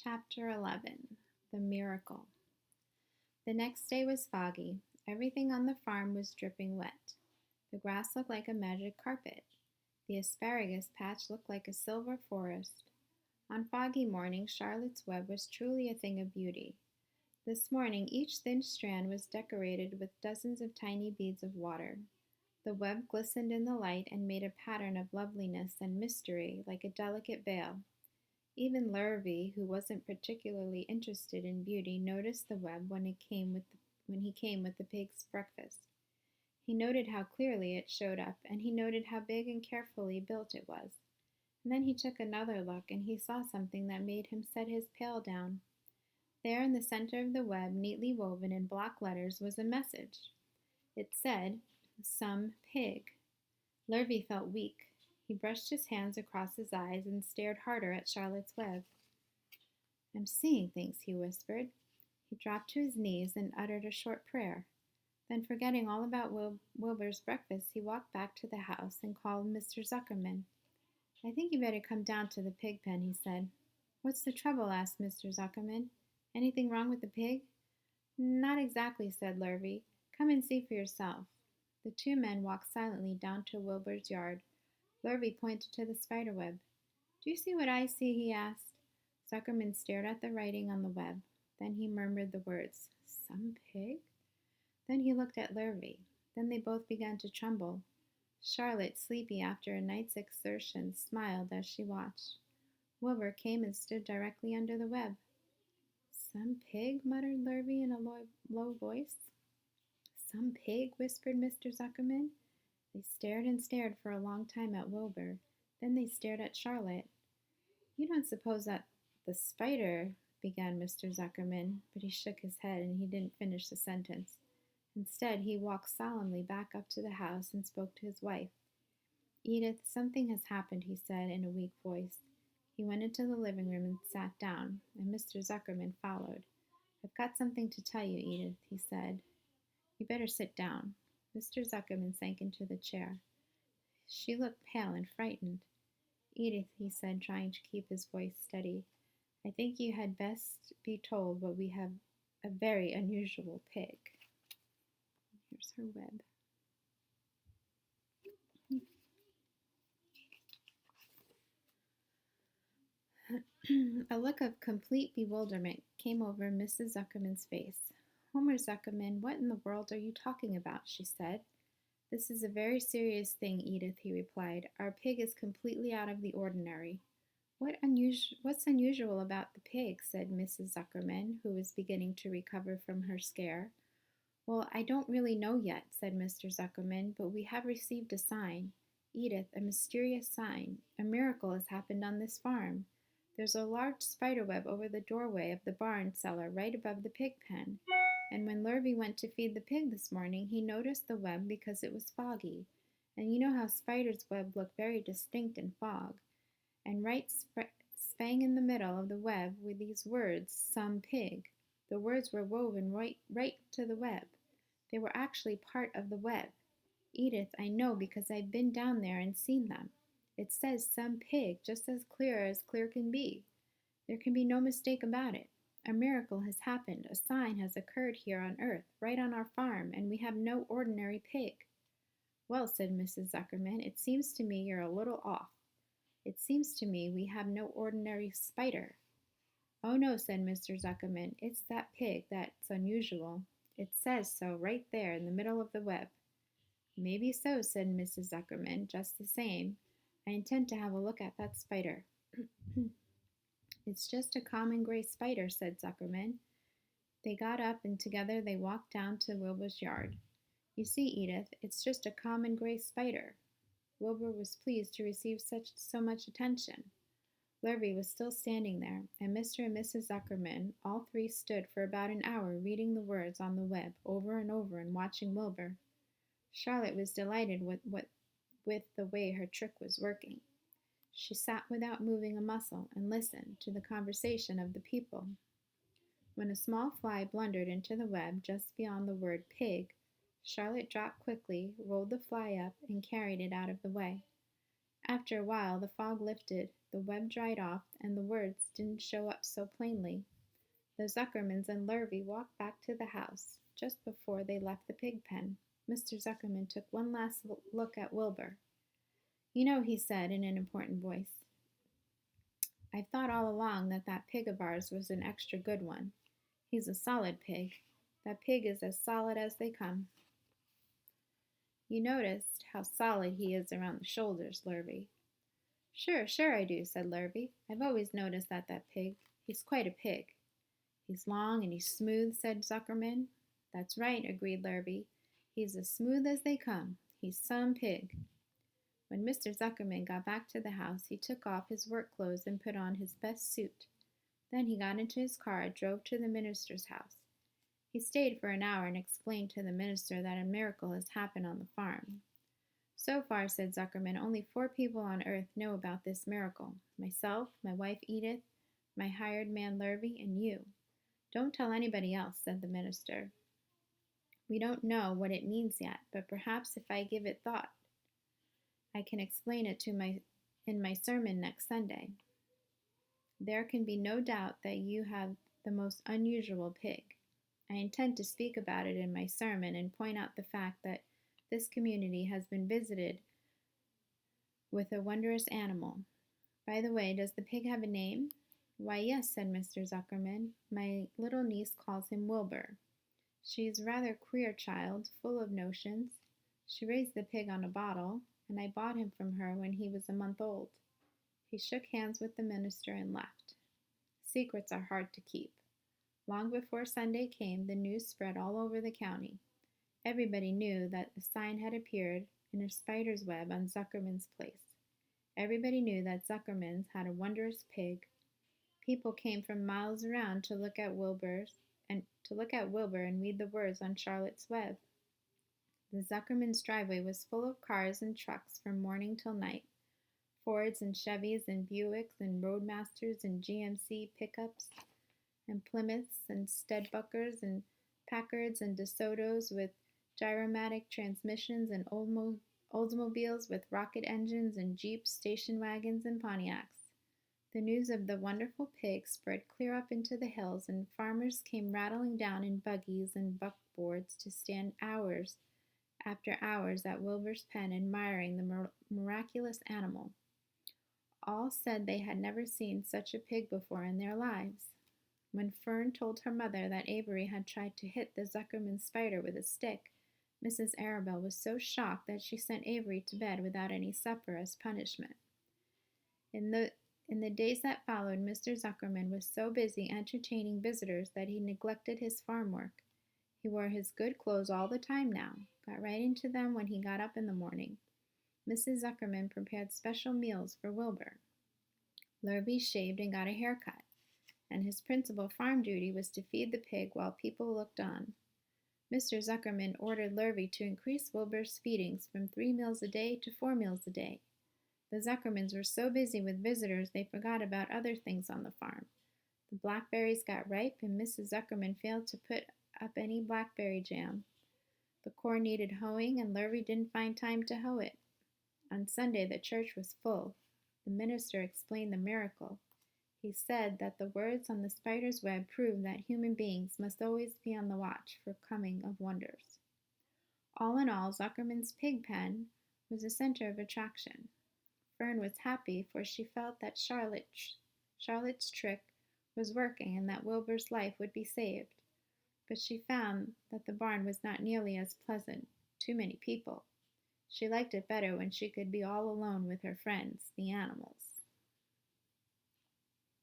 Chapter 11 The Miracle. The next day was foggy. Everything on the farm was dripping wet. The grass looked like a magic carpet. The asparagus patch looked like a silver forest. On foggy mornings, Charlotte's Web was truly a thing of beauty. This morning, each thin strand was decorated with dozens of tiny beads of water. The web glistened in the light and made a pattern of loveliness and mystery like a delicate veil. Even Lurvy, who wasn't particularly interested in beauty, noticed the web when he came with the pig's breakfast. He noted how clearly it showed up, and he noted how big and carefully built it was. And then he took another look, and he saw something that made him set his pail down. There in the center of the web, neatly woven in block letters, was a message. It said, "Some pig." Lurvy felt weak. He brushed his hands across his eyes and stared harder at Charlotte's Web. "I'm seeing things," he whispered. He dropped to his knees and uttered a short prayer. Then, forgetting all about Wilbur's breakfast, he walked back to the house and called Mr. Zuckerman. "I think you better come down to the pig pen," he said. "What's the trouble?" asked Mr. Zuckerman. "Anything wrong with the pig?" "Not exactly," said Lurvy. "Come and see for yourself." The two men walked silently down to Wilbur's yard. Lurvy pointed to the spider web. "Do you see what I see?" he asked. Zuckerman stared at the writing on the web. Then he murmured the words, "Some pig?" Then he looked at Lurvy. Then they both began to tremble. Charlotte, sleepy after a night's exertion, smiled as she watched. Wilbur came and stood directly under the web. "Some pig?" muttered Lurvy in a low voice. "Some pig?" whispered Mr. Zuckerman. They stared and stared for a long time at Wilbur. Then they stared at Charlotte. "You don't suppose that the spider—" began Mr. Zuckerman, but he shook his head and he didn't finish the sentence. Instead, he walked solemnly back up to the house and spoke to his wife. "Edith, something has happened," he said in a weak voice. He went into the living room and sat down, and Mr. Zuckerman followed. "I've got something to tell you, Edith," he said. "You better sit down." Mr. Zuckerman sank into the chair. She looked pale and frightened. "Edith," he said, trying to keep his voice steady, "I think you had best be told what we have a very unusual pig." Here's her web. A look of complete bewilderment came over Mrs. Zuckerman's face. "Homer Zuckerman, what in the world are you talking about?" she said. "This is a very serious thing, Edith," he replied. "Our pig is completely out of the ordinary." What's unusual about the pig?" said Mrs. Zuckerman, who was beginning to recover from her scare. "Well, I don't really know yet," said Mr. Zuckerman, "but we have received a sign. Edith, a mysterious sign. A miracle has happened on this farm. There's a large spider web over the doorway of the barn cellar right above the pig pen. And when Lurvy went to feed the pig this morning, he noticed the web because it was foggy. And you know how spiders' web look very distinct in fog. And right spang in the middle of the web were these words, 'Some pig.' The words were woven right to the web. They were actually part of the web. Edith, I know because I've been down there and seen them. It says 'some pig' just as clear can be. There can be no mistake about it. A miracle has happened. A sign has occurred here on earth, right on our farm, and we have no ordinary pig." "Well," said Mrs. Zuckerman, "it seems to me you're a little off. It seems to me we have no ordinary spider." "Oh no," said Mr. Zuckerman, "it's that pig that's unusual. It says so right there in the middle of the web." "Maybe so," said Mrs. Zuckerman. "Just the same, I intend to have a look at that spider." "It's just a common gray spider," said Zuckerman. They got up and together they walked down to Wilbur's yard. "You see, Edith, it's just a common gray spider." Wilbur was pleased to receive so much attention. Lurvy was still standing there, and Mr. and Mrs. Zuckerman, all three stood for about an hour reading the words on the web over and over and watching Wilbur. Charlotte was delighted with the way her trick was working. She sat without moving a muscle and listened to the conversation of the people. When a small fly blundered into the web just beyond the word pig, Charlotte dropped quickly, rolled the fly up, and carried it out of the way. After a while, the fog lifted The web dried off, and the words didn't show up so plainly. The Zuckermans and Lurvy walked back to the house. Just before they left the pig pen, Mr. Zuckerman took one last look at Wilbur. "You know," he said in an important voice, "I've thought all along that that pig of ours was an extra good one. He's a solid pig. That pig is as solid as they come." "You noticed how solid he is around the shoulders, Lurvy?" "Sure, sure I do," said Lurvy. "I've always noticed that pig. He's quite a pig." "He's long and he's smooth," said Zuckerman. "That's right," agreed Lurvy. "He's as smooth as they come. He's some pig." When Mr. Zuckerman got back to the house, he took off his work clothes and put on his best suit. Then he got into his car and drove to the minister's house. He stayed for an hour and explained to the minister that a miracle has happened on the farm. "So far," said Zuckerman, "only 4 people on earth know about this miracle: myself, my wife Edith, my hired man Lurvy, and you. Don't tell anybody else," said the minister. "We don't know what it means yet, but perhaps if I give it thought, I can explain it in my sermon next Sunday. There can be no doubt that you have the most unusual pig. I intend to speak about it in my sermon and point out the fact that this community has been visited with a wondrous animal. By the way, does the pig have a name?" "Why, yes," said Mr. Zuckerman. "My little niece calls him Wilbur. She's a rather queer child, full of notions. She raised the pig on a bottle, and I bought him from her when he was a month old." He shook hands with the minister and left. Secrets are hard to keep. Long before Sunday came, the news spread all over the county. Everybody knew that a sign had appeared in a spider's web on Zuckerman's place. Everybody knew that Zuckerman's had a wondrous pig. People came from miles around to look at Wilbur and read the words on Charlotte's web. The Zuckerman's driveway was full of cars and trucks from morning till night. Fords and Chevys and Buicks and Roadmasters and GMC pickups and Plymouths and Stedbuckers and Packards and DeSotos with gyromatic transmissions and Oldsmobiles with rocket engines and Jeeps, station wagons, and Pontiacs. The news of the wonderful pig spread clear up into the hills, and farmers came rattling down in buggies and buckboards to stand hours after hours at Wilbur's pen admiring the miraculous animal. All said they had never seen such a pig before in their lives. When Fern told her mother that Avery had tried to hit the Zuckerman spider with a stick, Mrs. Arabelle was so shocked that she sent Avery to bed without any supper as punishment. In the days that followed, Mr. Zuckerman was so busy entertaining visitors that he neglected his farm work. He wore his good clothes all the time now, got right into them when he got up in the morning. Mrs. Zuckerman prepared special meals for Wilbur. Lurvy shaved and got a haircut, and his principal farm duty was to feed the pig while people looked on. Mr. Zuckerman ordered Lurvy to increase Wilbur's feedings from 3 meals a day to 4 meals a day. The Zuckermans were so busy with visitors they forgot about other things on the farm. The blackberries got ripe, and Mrs. Zuckerman failed to put up any blackberry jam. The corn needed hoeing, and Lurvy didn't find time to hoe it. On Sunday, the church was full. The minister explained the miracle. He said that the words on the spider's web proved that human beings must always be on the watch for coming of wonders. All in all, Zuckerman's pig pen was a center of attraction. Fern was happy, for she felt that Charlotte's trick was working and that Wilbur's life would be saved. But she found that the barn was not nearly as pleasant. Too many people. She liked it better when she could be all alone with her friends, the animals.